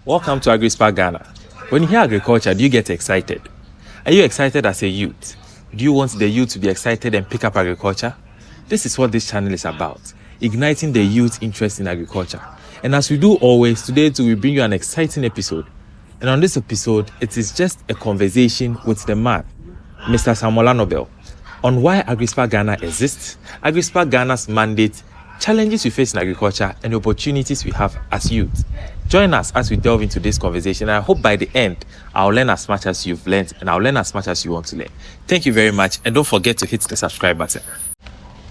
Welcome to AgriSpark Ghana. When you hear agriculture, do you get excited? Are you excited as a youth? Do you want the youth to be excited and pick up agriculture? This is what this channel is about, igniting the youth interest in agriculture. And as we do always, today too, we bring you an exciting episode. And on this episode, it is just a conversation with the man, Mr. Samuel Nobel, on why AgriSpark Ghana exists, AgriSpark Ghana's mandate, challenges we face in agriculture, and the opportunities we have as youth. Join us as we delve into this conversation. I hope by the end, I'll learn as much as you've learned, and I'll learn as much as you want to learn. Thank you very much, and don't forget to hit the subscribe button.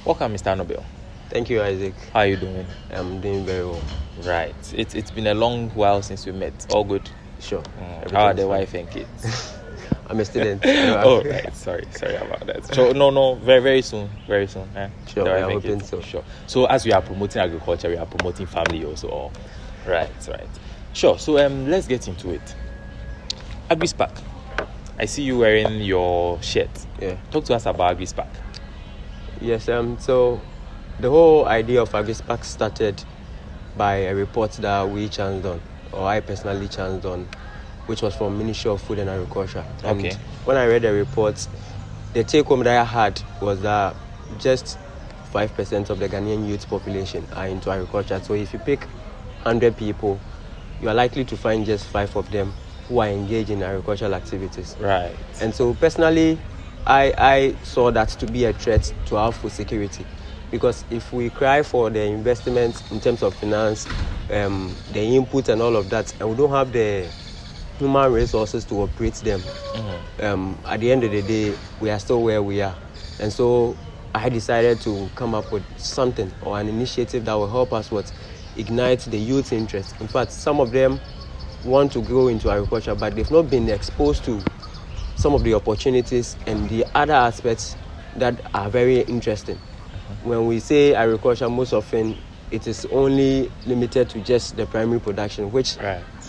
Welcome, Mr. Nobel. Thank you, Isaac. How are you doing? I'm doing very well. Right. It's been a long while since we met. All good? Sure. How are the wife and kids? I'm a student. Oh, right. Sorry about that. So, no, very soon. Eh? Sure, I'm hoping so. Sure. So, as we are promoting agriculture, we are promoting family also. Right. Sure. So, let's get into it. AgriSpark. I see you wearing your shirt. Yeah. Talk to us about AgriSpark. Yes. So, the whole idea of AgriSpark started by a report that we chanced on, or I personally chanced on, which was from Ministry of Food and Agriculture. And okay. When I read the report, the take home that I had was that just 5% of the Ghanaian youth population are into agriculture. So if you pick 100 people, you are likely to find just 5 of them who are engaged in agricultural activities. Right. And so personally, I saw that to be a threat to our food security. Because if we cry for the investments in terms of finance, the input and all of that, and we don't have the human resources to operate them, at the end of the day, we are still where we are. And so I decided to come up with something or an initiative that will help us ignite the youth interest. In fact, some of them want to go into agriculture, but they've not been exposed to some of the opportunities and the other aspects that are very interesting. When we say agriculture, most often it is only limited to just the primary production, which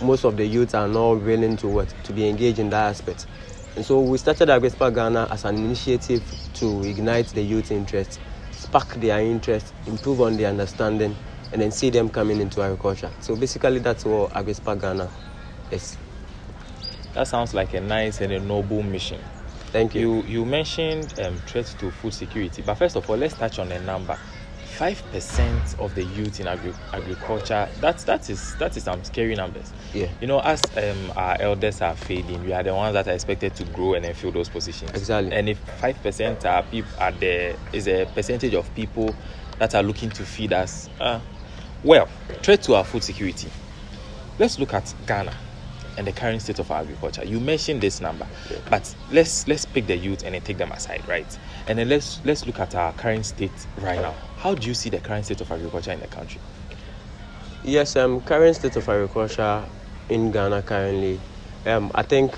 most of the youth are not willing to be engaged in that aspect. And so we started AgriSpark Ghana as an initiative to ignite the youth interest, spark their interest, improve on their understanding, and then see them coming into agriculture. So basically that's what AgriSpark Ghana is. That sounds like a nice and a noble mission. Thank you. You mentioned threats to food security, but first of all, let's touch on a number. 5% of the youth in agriculture, that is some scary numbers. Yeah. You know, as our elders are fading, we are the ones that are expected to grow and then fill those positions. Exactly. And if 5% is a percentage of people that are looking to feed us, threat to our food security. Let's look at Ghana and the current state of our agriculture. You mentioned this number, but let's pick the youth and then take them aside, right? And then let's look at our current state right now. How do you see the current state of agriculture in the country? Yes, current state of agriculture in Ghana currently, I think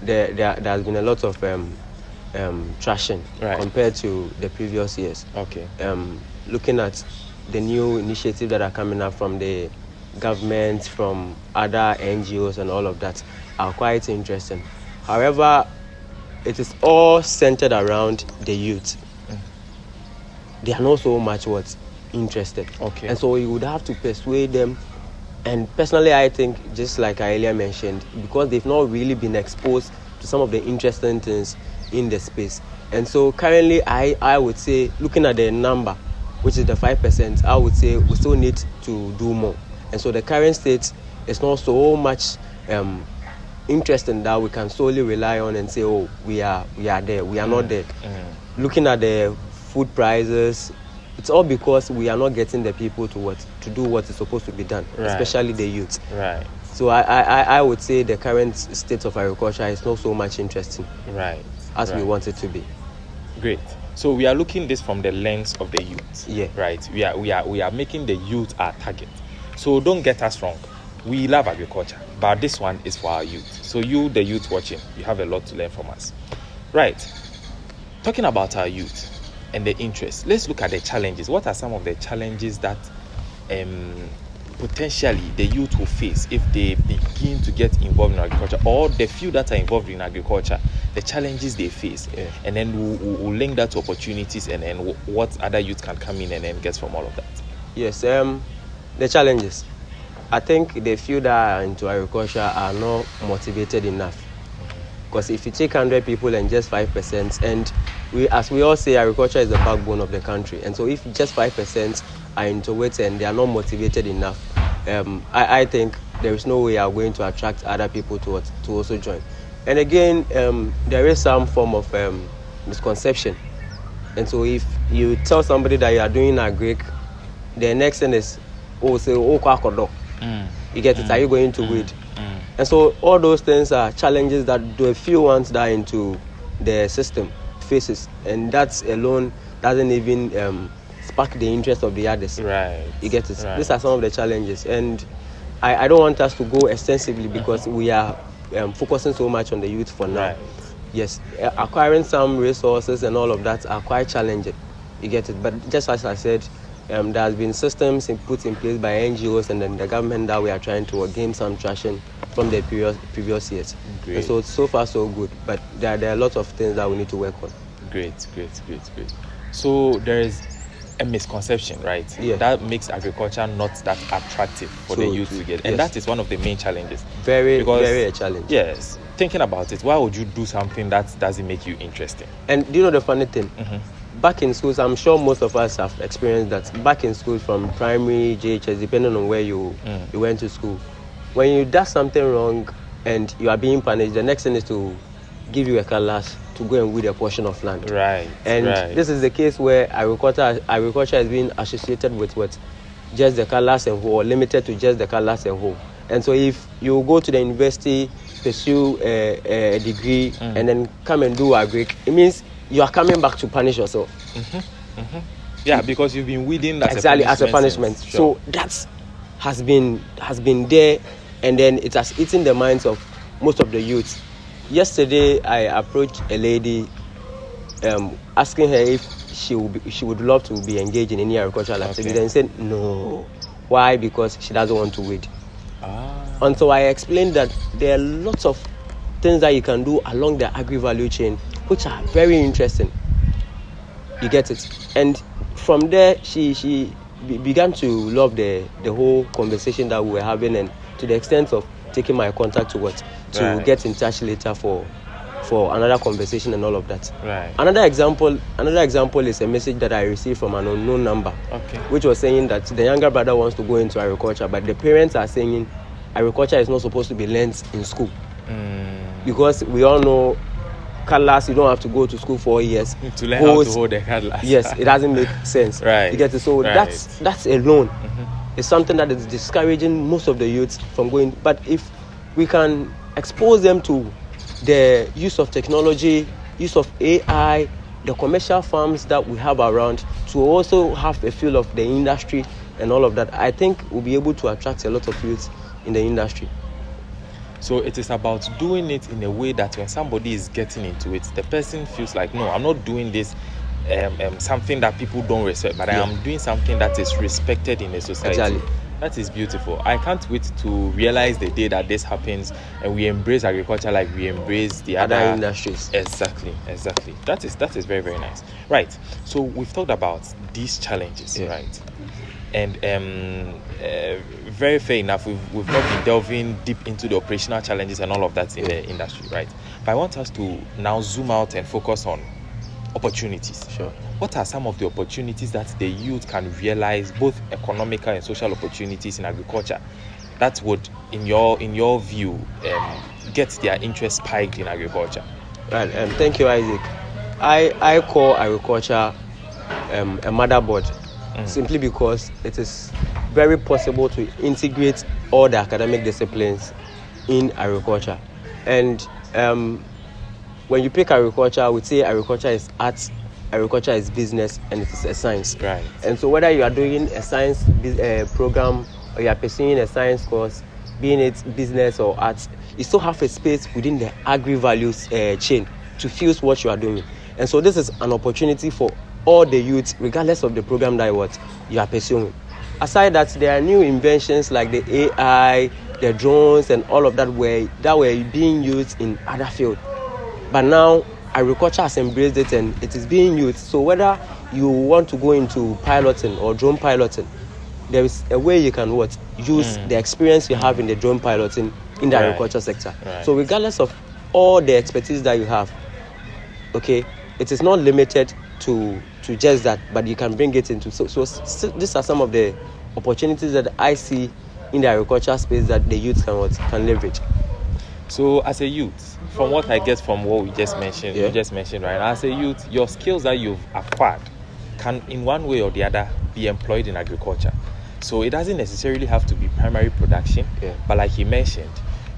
there has been a lot of traction compared to the previous years. Okay. Looking at the new initiatives that are coming up from the government, from other NGOs and all of that are quite interesting. However, it is all centered around the youth. They are not so much interested. Okay. And so you would have to persuade them. And personally, I think, just like I earlier mentioned, because they've not really been exposed to some of the interesting things in the space. And so currently, I would say, looking at the number, which is the 5%, I would say we still need to do more. And so the current state is not so much interesting that we can solely rely on and say, oh, we are there. We are not there. Looking at the food prices, it's all because we are not getting the people to do what is supposed to be done, especially the youth. Right. So I would say the current state of agriculture is not so much interesting, as we want it to be. Great. So we are looking this from the lens of the youth. Yeah. Right. We are making the youth our target. So don't get us wrong. We love agriculture, but this one is for our youth. So you, the youth watching, you have a lot to learn from us. Right. Talking about our youth and the interest, let's look at the challenges. What are some of the challenges that potentially the youth will face if they begin to get involved in agriculture, or the few that are involved in agriculture, the challenges they face? And then we'll link that to opportunities, and then what other youth can come in and then get from all of that. Yes, the challenges. I think the few that are into agriculture are not motivated enough. Because if you take 100 people and just 5%, and as we all say, agriculture is the backbone of the country. And so if just 5% are into it and they are not motivated enough, I think there is no way you are going to attract other people to also join. And again, there is some form of misconception. And so if you tell somebody that you are doing agric, the next thing is, say, you get it, are you going to weed? And so all those things are challenges that the few ones that are into the system faces, and that alone doesn't even spark the interest of the others. Right. You get it. Right. These are some of the challenges, and I don't want us to go extensively because we are focusing so much on the youth for now. Right. Yes, acquiring some resources and all of that are quite challenging. You get it. But just as I said, there has been systems put in place by NGOs and then the government that we are trying to gain some traction from the previous years. Great. And so far so good, but there are a lot of things that we need to work on. Great. So there is a misconception, right? Yeah. That makes agriculture not that attractive for the youth to get, and yes. that is one of the main challenges. Very a challenge. Yes. Thinking about it, why would you do something that doesn't make you interesting? And do you know the funny thing? Back in schools, I'm sure most of us have experienced that. Back in school, from primary, JHS, depending on where you went to school, when you do something wrong and you are being punished, the next thing is to give you a calash to go and weed a portion of land. Right. And this is the case where agriculture is being associated with what? Just the calash and hoe, or limited to just the calash and hoe. And so if you go to the university, pursue a degree, and then come and do agric, it means you are coming back to punish yourself. Yeah, because you've been weeding as a punishment. Sure. So that has been there, and then it has eaten the minds of most of the youth. Yesterday, I approached a lady, asking her if she would love to be engaged in any agricultural activity, and said no. Why? Because she doesn't want to weed. And so I explained that there are lots of things that you can do along the agri-value chain, which are very interesting. You get it? And from there, she began to love the whole conversation that we were having, and to the extent of taking my contact to get in touch later for another conversation and all of that. Right. Another example is a message that I received from an unknown number, which was saying that the younger brother wants to go into agriculture, but the parents are saying agriculture is not supposed to be learnt in school. Because we all know cutlass, you don't have to go to school for 4 years to learn how to hold the cutlass. Yes, it doesn't make sense. Right. You get it? So that's alone is something that is discouraging most of the youths from going. But if we can expose them to the use of technology, use of AI, the commercial farms that we have around, to also have a feel of the industry and all of that, I think we'll be able to attract a lot of youths in the industry. So it is about doing it in a way that when somebody is getting into it, the person feels like, no, I'm not doing this something that people don't respect, but I am doing something that is respected in a society. Exactly. That is beautiful. I can't wait to realize the day that this happens and we embrace agriculture like we embrace the other industries. Exactly. That is very, very nice. Right. So we've talked about these challenges, right? And very fair enough, we've not been delving deep into the operational challenges and all of that in the industry, right? But I want us to now zoom out and focus on opportunities. Sure. What are some of the opportunities that the youth can realize, both economical and social opportunities in agriculture, that would, in your view, get their interest spiked in agriculture? Right. Thank you, Isaac. I call agriculture a motherboard, simply because it is very possible to integrate all the academic disciplines in agriculture. And when you pick agriculture, I would say agriculture is arts, agriculture is business, and it is a science. Right. And so whether you are doing a science program or you are pursuing a science course, being it business or arts, you still have a space within the agri-values chain to fuse what you are doing. And so this is an opportunity for all the youths, regardless of the program that you are pursuing. Aside that, there are new inventions like the AI, the drones, and all of that were being used in other fields. But now agriculture has embraced it and it is being used. So whether you want to go into piloting or drone piloting, there is a way you can use the experience you have in the drone piloting in the agriculture sector. So regardless of all the expertise that you have, okay, it is not limited to just that, but you can bring it into. So these are some of the opportunities that I see in the agriculture space that the youth can leverage. So as a youth, from what I get from what we just mentioned, you just mentioned, right? As a youth, your skills that you've acquired can, in one way or the other, be employed in agriculture. So it doesn't necessarily have to be primary production, but like he mentioned,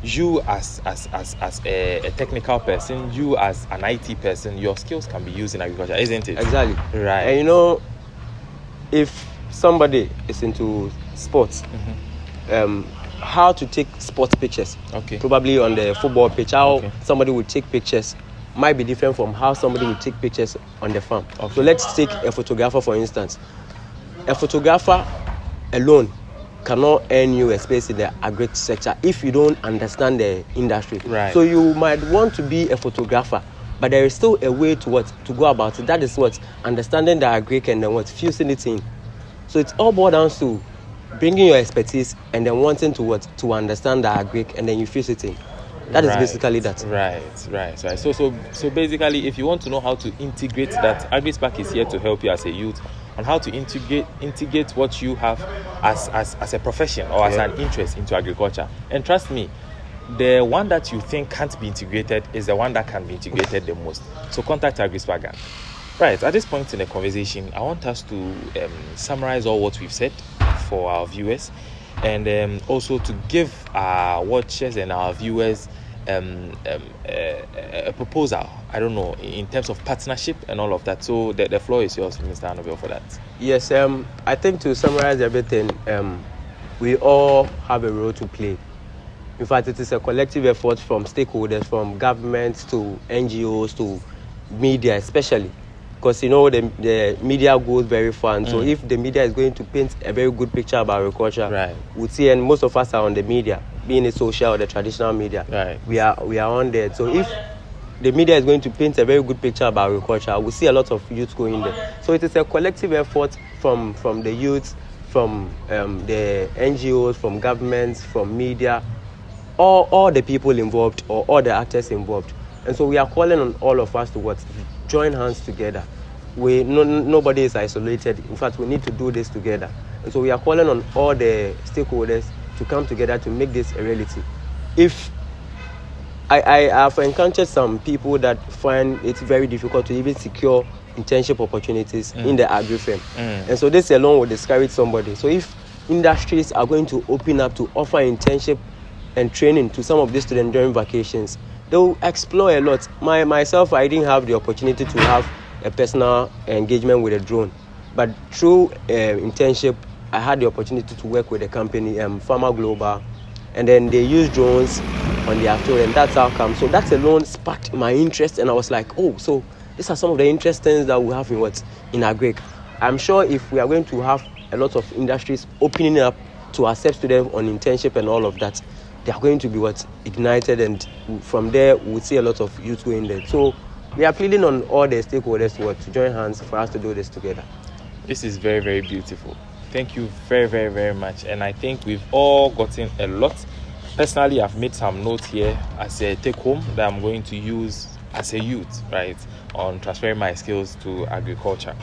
you as a technical person, you as an IT person, your skills can be used in agriculture, isn't it? Exactly. Right. And you know, if somebody is into sports, how to take sports pictures, probably on the football pitch, how somebody would take pictures might be different from how somebody would take pictures on the farm. So let's take a photographer, for instance. A photographer alone cannot earn you a space in the agri sector if you don't understand the industry. Right. So you might want to be a photographer, but there is still a way to go about it. That is understanding the agri and then fusing it in. So it's all boiled down to bringing your expertise and then wanting to understand the agri and then you fuse it in. That is basically that. Right. So basically, if you want to know how to integrate that, AgriSpark is here to help you as a youth on how to integrate what you have as a profession or as an interest into agriculture. And trust me, the one that you think can't be integrated is the one that can be integrated the most. So contact AgriSpark Ghana. Right, at this point in the conversation, I want us to summarize all what we've said for our viewers, and also to give our watchers and our viewers a proposal, I don't know, in terms of partnership and all of that. So the floor is yours, Mr. Annabelle, for that. Yes, I think to summarize everything, we all have a role to play. In fact, it is a collective effort from stakeholders, from governments to NGOs to media especially. Because, you know, the media goes very far. And so if the media is going to paint a very good picture about agriculture, we'll see, and most of us are on the media, being the social or the traditional media. We are on there. So if the media is going to paint a very good picture about agriculture, we'll see a lot of youth going there. So it is a collective effort from the youth, from the NGOs, from governments, from media, all the people involved or all the actors involved. And so we are calling on all of us to join hands together. Nobody is isolated. In fact, we need to do this together. And so we are calling on all the stakeholders to come together to make this a reality. If I have encountered some people that find it very difficult to even secure internship opportunities in the agri firm. And so this alone will discourage somebody. So if industries are going to open up to offer internship and training to some of these students during vacations, they'll explore a lot. Myself, I didn't have the opportunity to have a personal engagement with a drone. But through internship, I had the opportunity to work with a company, Pharma Global, and then they use drones on their field, and that's how come. So that alone sparked my interest, and I was like, oh, so these are some of the interesting things that we have in agri. I'm sure if we are going to have a lot of industries opening up to accept students on internship and all of that, they are going to be ignited, and from there we'll see a lot of youth going there. So we are pleading on all the stakeholders to join hands for us to do this together. This is very, very beautiful. Thank you very, very, very much. And I think we've all gotten a lot. Personally, I've made some notes here as a take home that I'm going to use as a youth, right, on transferring my skills to agriculture.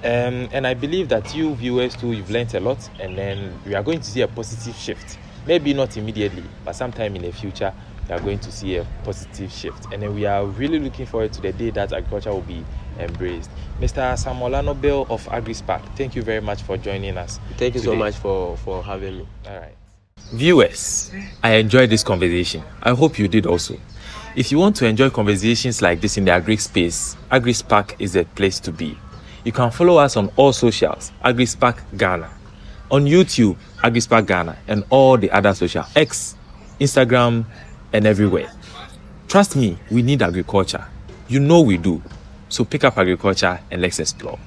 And I believe that you viewers too, you've learned a lot, and then we are going to see a positive shift. Maybe not immediately, but sometime in the future, we are going to see a positive shift. And then we are really looking forward to the day that agriculture will be embraced. Mr. Samuel Annabelle of AgriSpark, thank you very much for joining us. Thank you so much for having me. All right. Viewers, I enjoyed this conversation. I hope you did also. If you want to enjoy conversations like this in the agri space, AgriSpark is the place to be. You can follow us on all socials, AgriSpark Ghana. On YouTube, AgriSpark Ghana, and all the other social, X, Instagram, and everywhere. Trust me, we need agriculture. You know we do. So pick up agriculture and let's explore.